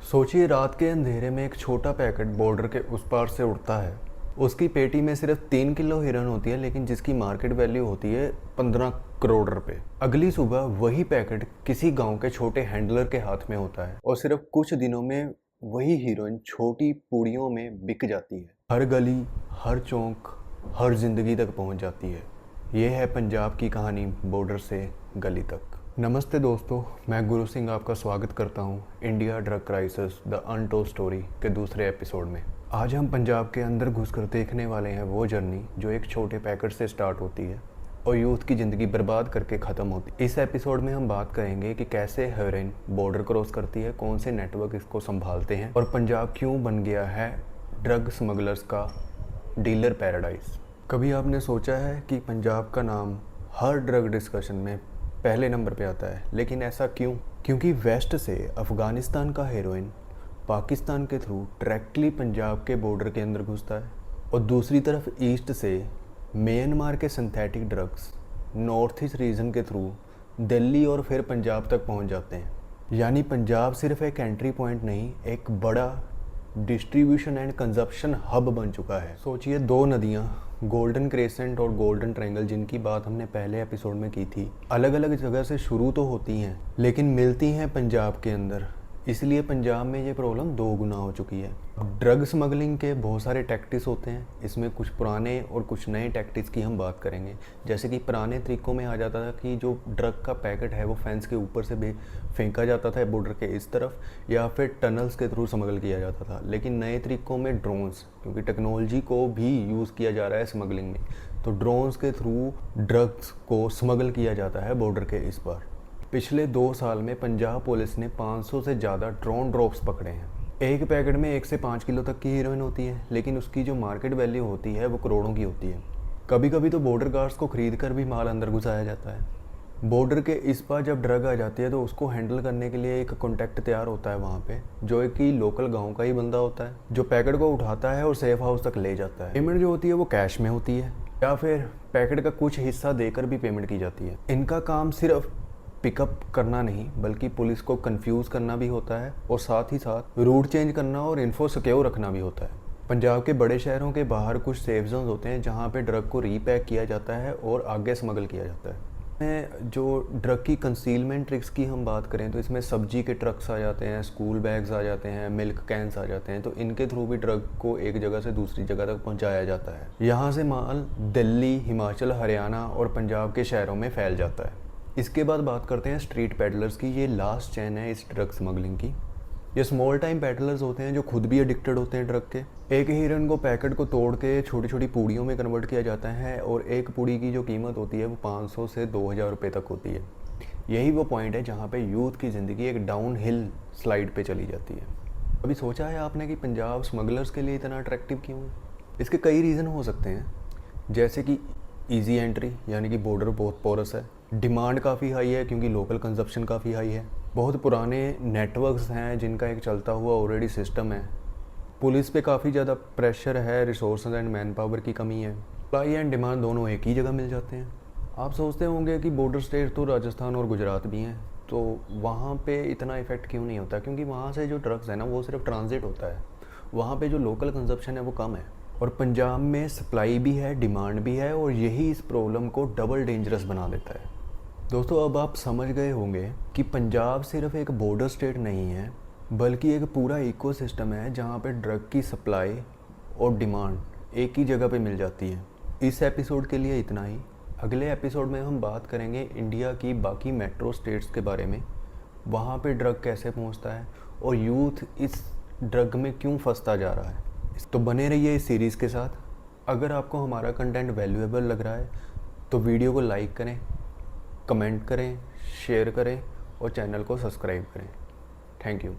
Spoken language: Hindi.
सोचिए रात के अंधेरे में एक छोटा पैकेट बॉर्डर के उस पार से उड़ता है। उसकी पेटी में सिर्फ 3 किलो हीरोइन होती है, लेकिन जिसकी मार्केट वैल्यू होती है 15 करोड़ रुपए। अगली सुबह वही पैकेट किसी गांव के छोटे हैंडलर के हाथ में होता है और सिर्फ कुछ दिनों में वही हीरोइन छोटी पूड़ियों में बिक जाती है। हर गली, हर चौक, हर जिंदगी तक पहुंच जाती है। ये है पंजाब की कहानी, बॉर्डर से गली तक। नमस्ते दोस्तों, मैं गुरु सिंह आपका स्वागत करता हूँ India drug crisis the untold story के दूसरे एपिसोड में। आज हम पंजाब के अंदर घुसकर देखने वाले हैं वो जर्नी जो एक छोटे पैकेट से स्टार्ट होती है और यूथ की ज़िंदगी बर्बाद करके ख़त्म होती है। इस एपिसोड में हम बात करेंगे कि कैसे हेरोइन बॉर्डर क्रॉस करती है, कौन से नेटवर्क इसको संभालते हैं और पंजाब क्यों बन गया है ड्रग स्मगलर्स का डीलर पैराडाइज। कभी आपने सोचा है कि पंजाब का नाम हर ड्रग डिस्कशन में पहले नंबर पे आता है, लेकिन ऐसा क्यों? क्योंकि वेस्ट से अफ़गानिस्तान का हेरोइन पाकिस्तान के थ्रू डायरेक्टली पंजाब के बॉर्डर के अंदर घुसता है और दूसरी तरफ ईस्ट से म्यांमार के synthetic drugs north east region के थ्रू दिल्ली और फिर पंजाब तक पहुंच जाते हैं। यानी पंजाब सिर्फ एक एंट्री पॉइंट नहीं, एक बड़ा डिस्ट्रीब्यूशन एंड कंजप्शन हब बन चुका है। सोचिए दो नदियाँ, गोल्डन क्रेसेंट और गोल्डन ट्रायंगल, जिनकी बात हमने पहले एपिसोड में की थी, अलग अलग जगह से शुरू तो होती हैं लेकिन मिलती हैं पंजाब के अंदर। इसलिए पंजाब में ये प्रॉब्लम 2 गुना हो चुकी है। ड्रग स्मगलिंग के बहुत सारे टैक्टिक्स होते हैं, इसमें कुछ पुराने और कुछ नए टैक्टिक्स की हम बात करेंगे। जैसे कि पुराने तरीक़ों में आ जाता था कि जो ड्रग का पैकेट है वो फेंस के ऊपर से भी फेंका जाता था बॉर्डर के इस तरफ, या फिर टनल्स के थ्रू स्मगल किया जाता था। लेकिन नए तरीक़ों में ड्रोन्स, क्योंकि टेक्नोलॉजी को भी यूज़ किया जा रहा है स्मगलिंग में, तो ड्रोन्स के थ्रू ड्रग्स को स्मगल किया जाता है बॉर्डर के इस पार। पिछले 2 साल में पंजाब पुलिस ने 500 से ज़्यादा ड्रोन ड्रॉप्स पकड़े हैं। एक पैकेट में 1 से 5 किलो तक की हीरोइन होती है, लेकिन उसकी जो मार्केट वैल्यू होती है वो करोड़ों की होती है। कभी कभी तो बॉर्डर गार्ड्स को खरीद कर भी माल अंदर घुसाया जाता है। बॉर्डर के इस पार जब ड्रग आ जाती है तो उसको हैंडल करने के लिए एक कॉन्टैक्ट तैयार होता है वहाँ पे, जो एक ही लोकल गाँव का ही बंदा होता है, जो पैकेट को उठाता है और सेफ हाउस तक ले जाता है। पेमेंट जो होती है वो कैश में होती है या फिर पैकेट का कुछ हिस्सा देकर भी पेमेंट की जाती है। इनका काम सिर्फ पिकअप करना नहीं बल्कि पुलिस को कंफ्यूज करना भी होता है और साथ ही साथ रूट चेंज करना और इन्फो सिक्योर रखना भी होता है। पंजाब के बड़े शहरों के बाहर कुछ सेफ जोन्स होते हैं जहां पे ड्रग को रीपैक किया जाता है और आगे स्मगल किया जाता है। जो ड्रग की कंसीलमेंट ट्रिक्स की हम बात करें तो इसमें सब्जी के ट्रक्स आ जाते हैं, स्कूल बैग्स आ जाते हैं, मिल्क कैंस आ जाते हैं, तो इनके थ्रू भी ड्रग को एक जगह से दूसरी जगह तक पहुंचाया जाता है। यहाँ से माल दिल्ली, हिमाचल, हरियाणा और पंजाब के शहरों में फैल जाता है। इसके बाद बात करते हैं स्ट्रीट पैडलर्स की। ये लास्ट चैन है इस ड्रग स्मगलिंग की। ये स्मॉल टाइम पैडलर्स होते हैं जो खुद भी एडिक्टेड होते हैं ड्रग के। एक हीरोइन को पैकेट को तोड़ के छोटी छोटी पूड़ियों में कन्वर्ट किया जाता है और एक पूड़ी की जो कीमत होती है वो 500 से 2000 रुपये तक होती है। यही वो पॉइंट है जहाँ पे यूथ की ज़िंदगी एक डाउन हिल स्लाइड पे चली जाती है। अभी सोचा है आपने कि पंजाब स्मगलर्स के लिए इतना अट्रैक्टिव क्यों है? इसके कई रीज़न हो सकते हैं, जैसे कि ईजी एंट्री, यानी कि बॉर्डर बहुत पोरस है। डिमांड काफ़ी हाई है क्योंकि लोकल कंजप्शन काफ़ी हाई है। बहुत पुराने नेटवर्क्स हैं जिनका एक चलता हुआ ऑलरेडी सिस्टम है। पुलिस पे काफ़ी ज़्यादा प्रेशर है, रिसोर्स एंड मैन पावर की कमी है। सप्लाई एंड डिमांड दोनों एक ही जगह मिल जाते हैं। आप सोचते होंगे कि बॉर्डर स्टेट तो राजस्थान और गुजरात भी हैं, तो वहाँ पे इतना इफेक्ट क्यों नहीं होता? क्योंकि वहाँ से जो ड्रग्स है ना वो सिर्फ ट्रांजिट होता है, वहाँ पे जो लोकल कंजप्शन है वो कम है। और पंजाब में सप्लाई भी है, डिमांड भी है, और यही इस प्रॉब्लम को डबल डेंजरस बना देता है। दोस्तों, अब आप समझ गए होंगे कि पंजाब सिर्फ एक बॉर्डर स्टेट नहीं है बल्कि एक पूरा इकोसिस्टम है जहाँ पे ड्रग की सप्लाई और डिमांड एक ही जगह पे मिल जाती है। इस एपिसोड के लिए इतना ही। अगले एपिसोड में हम बात करेंगे इंडिया की बाकी मेट्रो स्टेट्स के बारे में, वहाँ पे ड्रग कैसे पहुँचता है और यूथ इस ड्रग में क्यों फंसता जा रहा है। तो बने रहिए इस सीरीज़ के साथ। अगर आपको हमारा कंटेंट वैल्यूएबल लग रहा है तो वीडियो को लाइक करें, कमेंट करें, शेयर करें और चैनल को सब्सक्राइब करें। Thank you.